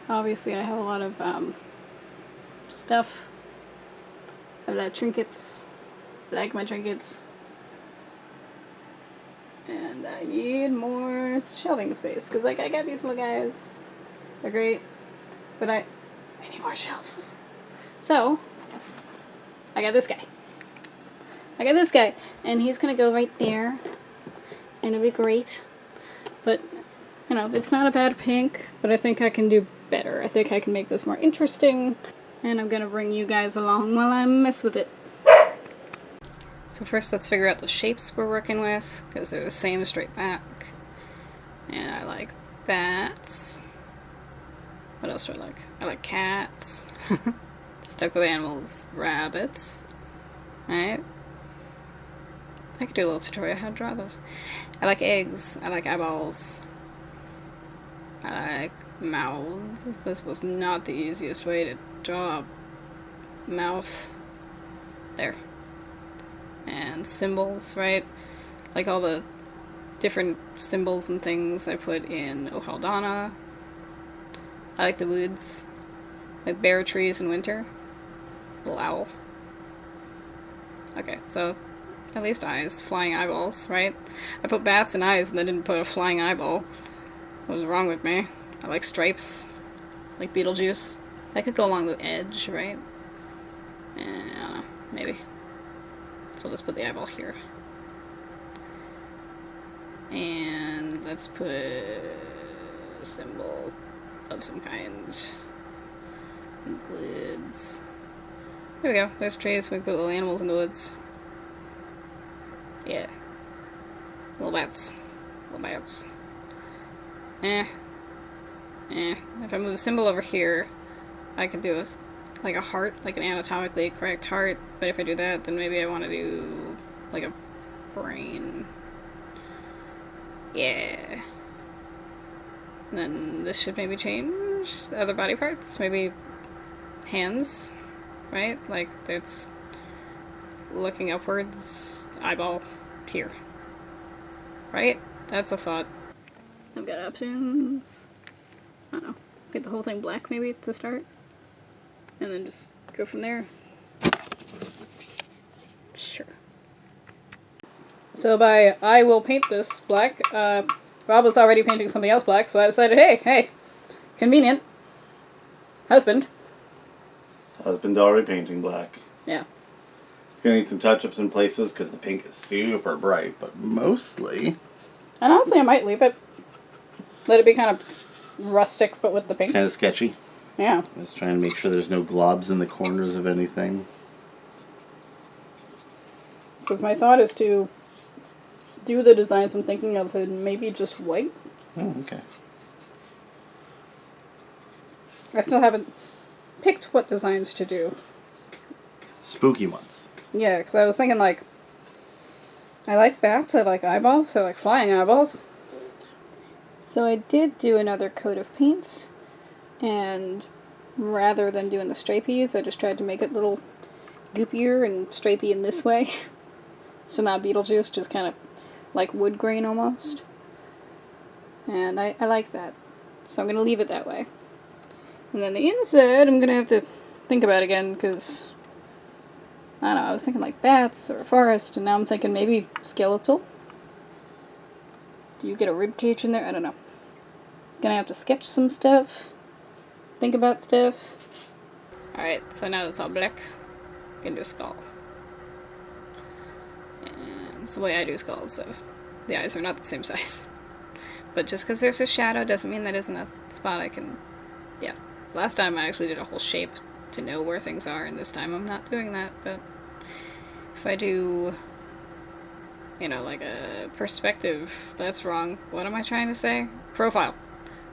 Obviously I have a lot of stuff. I have trinkets. I like my trinkets. And I need more shelving space, because like I got these little guys. They're great. But I need more shelves. So I got this guy. And he's gonna go right there. And it'll be great. But, you know, it's not a bad pink, but I think I can do better. I think I can make this more interesting. And I'm gonna bring you guys along while I mess with it. So first let's figure out the shapes we're working with, because they're the same straight back. And I like bats. What else do I like? I like cats. Stuck with animals. Rabbits. Right? I could do a little tutorial how to draw those. I like eggs. I like eyeballs. I like mouths. This was not the easiest way to draw a mouth. There. And symbols, right? Like all the different symbols and things I put in O Haldana. I like the woods. Like bare trees in winter. Little owl. Okay, so at least eyes. Flying eyeballs, right? I put bats and eyes and I didn't put a flying eyeball. What was wrong with me? I like stripes. Like Beetlejuice. That could go along the edge, right? I don't know. Maybe. So let's put the eyeball here. And let's put a symbol of some kind. Woods. There we go. There's trees. We put little animals in the woods. Yeah. Little bats. Little bats. If I move the symbol over here, I could do like a heart, like an anatomically correct heart. But if I do that, then maybe I want to do like a brain. Yeah. And then this should maybe change other body parts. Maybe hands, right? Like it's looking upwards, eyeball here. Right? That's a thought. I've got options. I don't know. Get the whole thing black maybe to start. And then just go from there. Sure. So by I will paint this black, Rob was already painting something else black, so I decided, hey, convenient. Husband already painting black. Yeah. It's gonna need some touch-ups in places because the pink is super bright, but mostly... And honestly, I might leave it. Let it be kind of rustic, but with the pink. Kind of sketchy. Yeah. Just trying to make sure there's no globs in the corners of anything. Because my thought is to do the designs I'm thinking of in maybe just white. Oh, okay. I still haven't picked what designs to do. Spooky ones. Yeah, because I was thinking, like, I like bats, I like eyeballs, I like flying eyeballs. So I did do another coat of paint, and rather than doing the stripies, I just tried to make it a little goopier and stripey in this way. So not Beetlejuice, just kind of like wood grain almost. And I like that. So I'm going to leave it that way. And then the inside, I'm going to have to think about again, because, I don't know, I was thinking like bats or a forest, and now I'm thinking maybe skeletal. Do you get a rib cage in there? I don't know. Gonna have to sketch some stuff. Think about stuff. Alright, so now it's all black. Gonna do a skull. And it's the way I do skulls, so the eyes are not the same size. But just because there's a shadow doesn't mean that isn't a spot I can... Yeah. Last time I actually did a whole shape to know where things are, and this time I'm not doing that, but if I do... You know, like a perspective. That's wrong. What am I trying to say? Profile.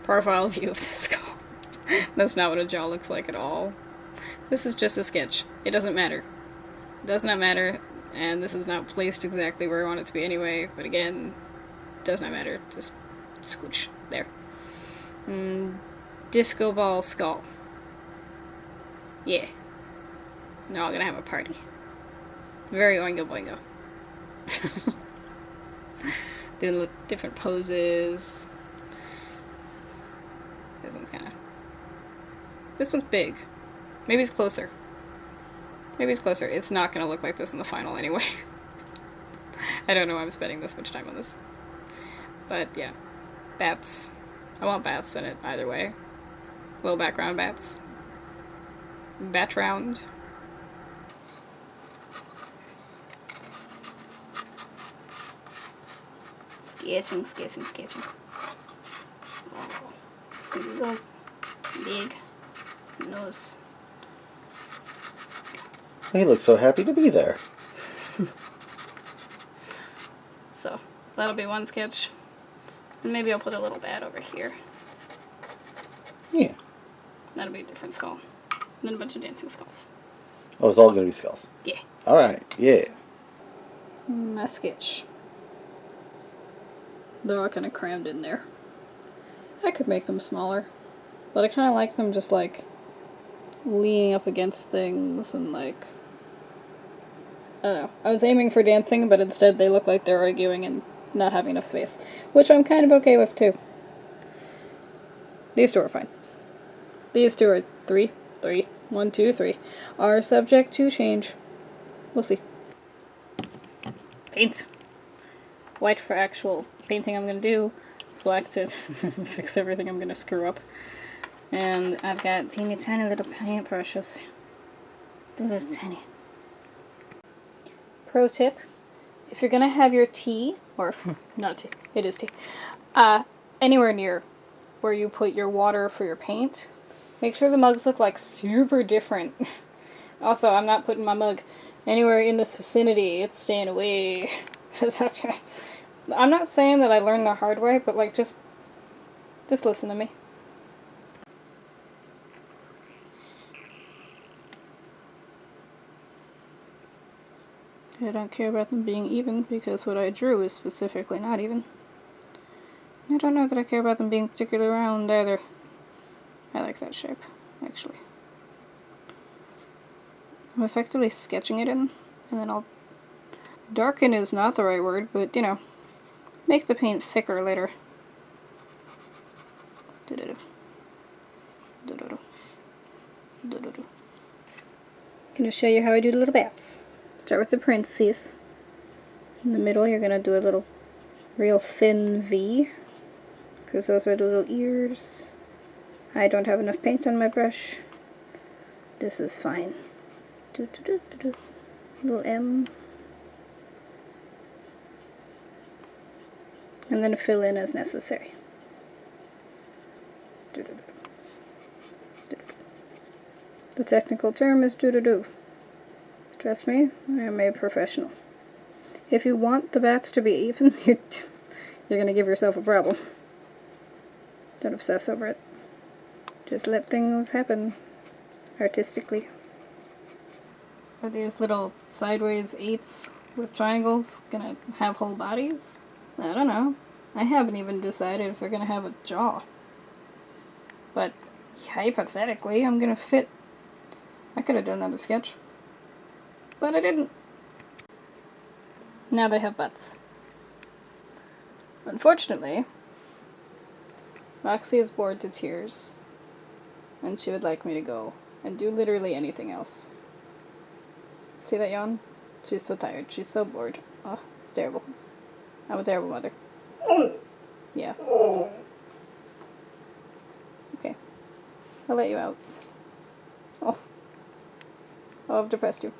Profile view of the skull. That's not what a jaw looks like at all. This is just a sketch. It doesn't matter. It does not matter, and this is not placed exactly where I want it to be anyway, but again, does not matter. Just scooch. There. Disco ball skull. Yeah. Now I'm gonna have a party. Very oingo boingo. Doing different poses. This one's kind of This one's big. Maybe it's closer. Maybe it's closer. It's not gonna look like this in the final anyway. I don't know why I'm spending this much time on this. But yeah. Bats. I want bats in it either way. Low background bats. Bat round. Sketching, sketching, sketching. Oh, big nose. He looks so happy to be there. So, that'll be one sketch. And maybe I'll put a little bat over here. Yeah. That'll be a different skull. And then a bunch of dancing skulls. Oh, it's all gonna be skulls. Yeah. Alright, yeah. My sketch. They're all kind of crammed in there. I could make them smaller. But I kind of like them just like leaning up against things and like... I don't know. I was aiming for dancing, but instead they look like they're arguing and not having enough space. Which I'm kind of okay with too. These two are fine. These two are 3, 1, 2, 3. Are subject to change. We'll see. Paint. White for actual painting I'm gonna do. Black to fix everything I'm gonna screw up. And I've got teeny tiny little paint brushes. They're little tiny. Pro tip. If you're gonna have your tea, or not tea, it is tea, anywhere near where you put your water for your paint, make sure the mugs look like super different. Also, I'm not putting my mug anywhere in this vicinity. It's staying away. I'm not saying that I learned the hard way, but like just listen to me. I don't care about them being even because what I drew is specifically not even. I don't know that I care about them being particularly round either. I like that shape, actually. I'm effectively sketching it in, and then I'll... Darken is not the right word, but, you know, make the paint thicker later. Do-do-do. Do-do-do. Do-do-do. Gonna show you how I do the little bats. Start with the parentheses. In the middle, you're gonna do a little real thin V, because those are the little ears. I don't have enough paint on my brush. This is fine. Do-do-do-do-do. Little M. And then fill in as necessary. Do-do-do. Do-do-do. The technical term is do-do-do. Trust me, I am a professional. If you want the bats to be even, you're gonna give yourself a problem. Don't obsess over it. Just let things happen artistically. Are these little sideways 8s with triangles gonna have whole bodies? I don't know. I haven't even decided if they're gonna have a jaw. But hypothetically, I'm gonna fit. I could have done another sketch. But I didn't. Now they have butts. Unfortunately, Roxy is bored to tears, and she would like me to go and do literally anything else. See that yawn? She's so tired. She's so bored. Oh, it's terrible. I'm a terrible mother. Yeah. Okay. I'll let you out. Oh. I've depressed you.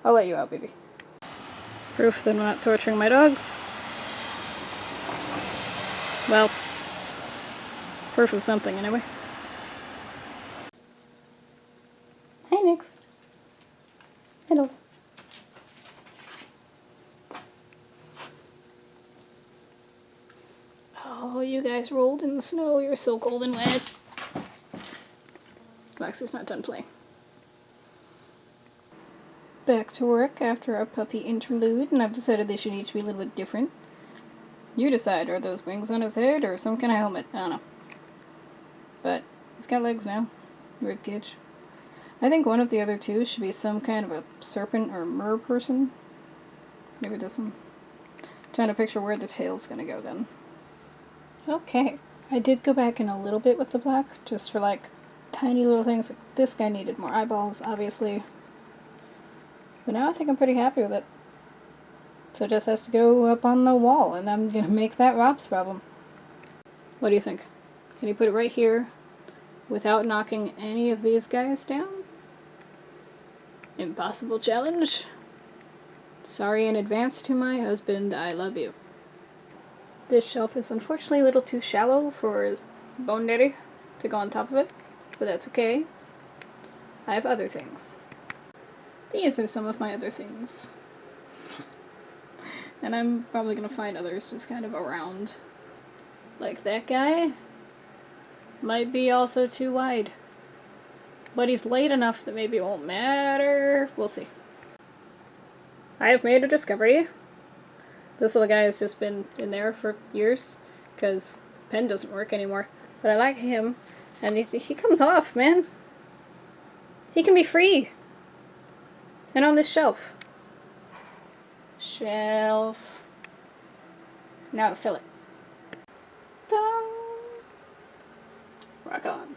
I'll let you out, baby. Proof that I'm not torturing my dogs. Well, proof of something, anyway. Hi, Nix. Hello. Oh, you guys rolled in the snow. You're so cold and wet. Max is not done playing. Back to work after our puppy interlude, and I've decided they should each be a little bit different. You decide, are those wings on his head or some kind of helmet? I don't know. But he's got legs now. Rib cage. I think one of the other two should be some kind of a serpent or mer person. Maybe this one. Trying to picture where the tail's gonna go then. Okay. I did go back in a little bit with the black, just for like tiny little things. Like this guy needed more eyeballs, obviously. But now I think I'm pretty happy with it. So it just has to go up on the wall, and I'm gonna make that Rob's problem. What do you think? Can you put it right here without knocking any of these guys down? Impossible challenge. Sorry in advance to my husband, I love you. This shelf is unfortunately a little too shallow for Bone Daddy to go on top of it, but that's okay. I have other things. These are some of my other things. And I'm probably gonna find others just kind of around. Like that guy might be also too wide. But he's late enough that maybe it won't matter. We'll see. I have made a discovery. This little guy has just been in there for years because pen doesn't work anymore. But I like him, and he comes off, man. He can be free. And on this shelf. Shelf. Now to fill it. Dun. Rock on.